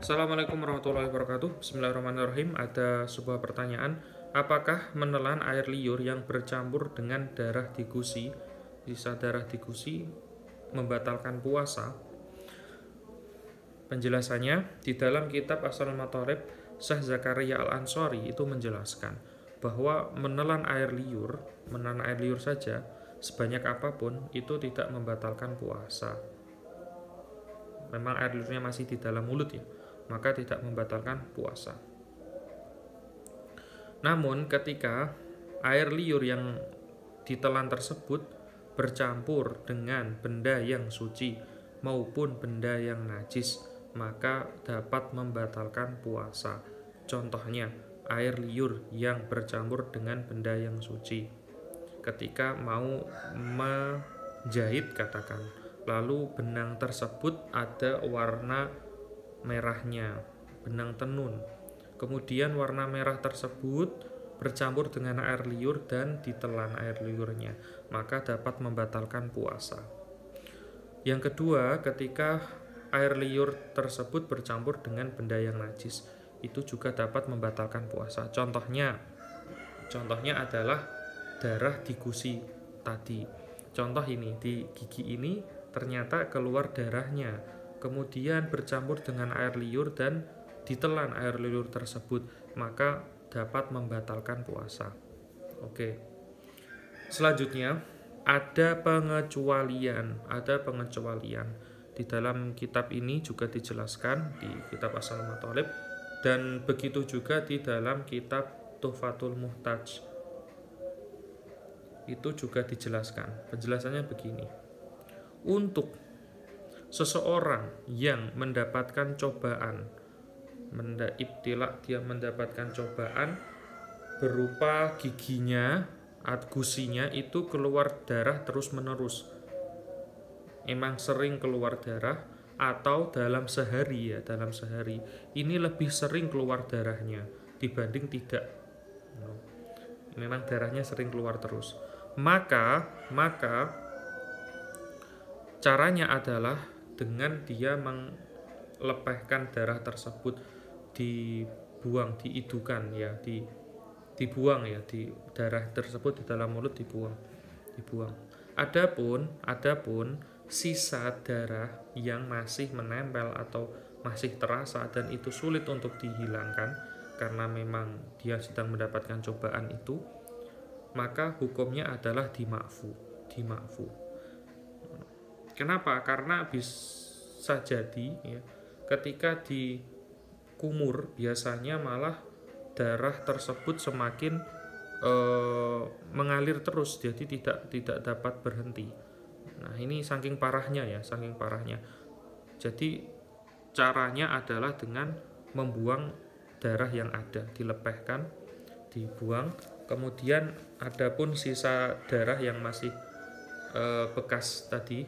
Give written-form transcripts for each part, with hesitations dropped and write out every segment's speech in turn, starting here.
Assalamualaikum warahmatullahi wabarakatuh. Bismillahirrahmanirrahim. Ada sebuah pertanyaan, apakah menelan air liur yang bercampur dengan darah di gusi, sisa darah di gusi, membatalkan puasa? Penjelasannya, di dalam kitab Asal Matalib, Syekh Zakaria Al-Ansori itu menjelaskan bahwa menelan air liur saja sebanyak apapun itu tidak membatalkan puasa. Memang air liurnya masih di dalam mulut ya, maka tidak membatalkan puasa. Namun ketika air liur yang ditelan tersebut bercampur dengan benda yang suci maupun benda yang najis, maka dapat membatalkan puasa. Contohnya, air liur yang bercampur dengan benda yang suci. Ketika mau menjahit katakan, lalu benang tersebut ada warna merahnya, benang tenun. Kemudian warna merah tersebut bercampur dengan air liur dan ditelan air liurnya, maka dapat membatalkan puasa. Yang kedua, ketika air liur tersebut bercampur dengan benda yang najis, itu juga dapat membatalkan puasa. Contohnya adalah darah di gusi tadi. Contoh ini, di gigi ini ternyata keluar darahnya, kemudian bercampur dengan air liur dan ditelan air liur tersebut, maka dapat membatalkan puasa. Oke. Selanjutnya ada pengecualian. Di dalam kitab ini juga dijelaskan di kitab Asal Matalib, dan begitu juga di dalam kitab Tuhfatul Muhtaj. Itu juga dijelaskan. Penjelasannya begini. Untuk seseorang yang mendapatkan cobaan, dia mendapatkan cobaan berupa giginya, gusinya itu keluar darah terus-menerus. Emang sering keluar darah, atau dalam sehari ini lebih sering keluar darahnya dibanding tidak. Memang darahnya sering keluar terus. Maka caranya adalah dengan dia melepehkan darah tersebut, dibuang, diidukan ya, dibuang ya, di darah tersebut di dalam mulut dibuang. Adapun sisa darah yang masih menempel atau masih terasa dan itu sulit untuk dihilangkan karena memang dia sedang mendapatkan cobaan itu, maka hukumnya adalah dimakfu. Kenapa? Karena bisa jadi ya, ketika dikumur biasanya malah darah tersebut semakin mengalir terus, jadi tidak dapat berhenti. Nah, ini saking parahnya. Jadi caranya adalah dengan membuang darah yang ada, dilepehkan, dibuang. Kemudian adapun sisa darah yang masih bekas tadi,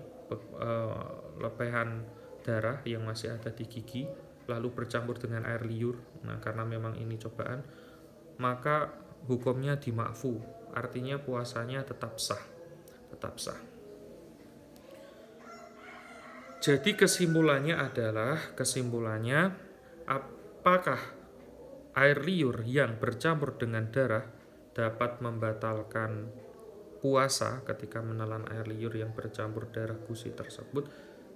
lepehan darah yang masih ada di gigi lalu bercampur dengan air liur, nah karena memang ini cobaan, maka hukumnya dimakfu, artinya puasanya tetap sah. Jadi kesimpulannya, apakah air liur yang bercampur dengan darah dapat membatalkan puasa ketika menelan air liur yang bercampur darah gusi tersebut?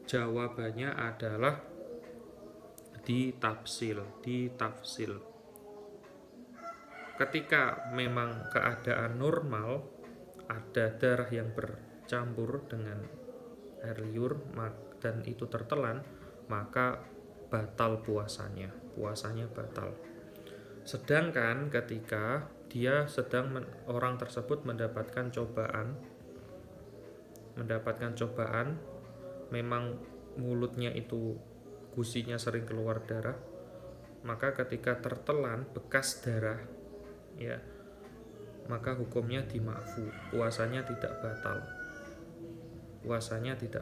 Jawabannya adalah ditafsil. Ketika memang keadaan normal, ada darah yang bercampur dengan air liur dan itu tertelan, maka batal puasanya batal. Sedangkan ketika orang tersebut mendapatkan cobaan, memang mulutnya itu gusinya sering keluar darah, maka ketika tertelan bekas darah ya, maka hukumnya dimakfu, puasanya tidak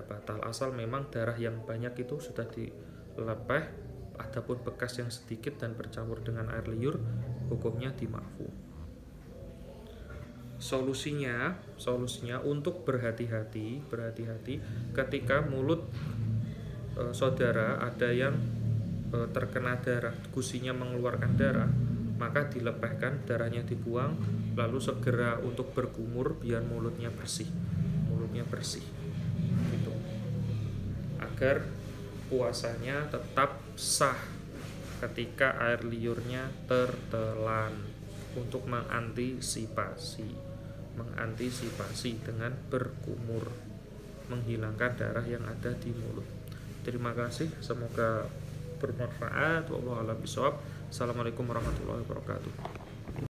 batal, asal memang darah yang banyak itu sudah dilepeh, adapun bekas yang sedikit dan bercampur dengan air liur, hukumnya dimakfu. Solusinya untuk berhati-hati ketika mulut saudara ada yang terkena darah, gusinya mengeluarkan darah, maka dilepehkan, darahnya dibuang, lalu segera untuk berkumur biar mulutnya bersih, gitu, agar puasanya tetap sah ketika air liurnya tertelan, untuk mengantisipasi dengan berkumur, menghilangkan darah yang ada di mulut. Terima kasih, semoga bermanfaat. Wallahu a'lam bishawab. Assalamualaikum warahmatullahi wabarakatuh.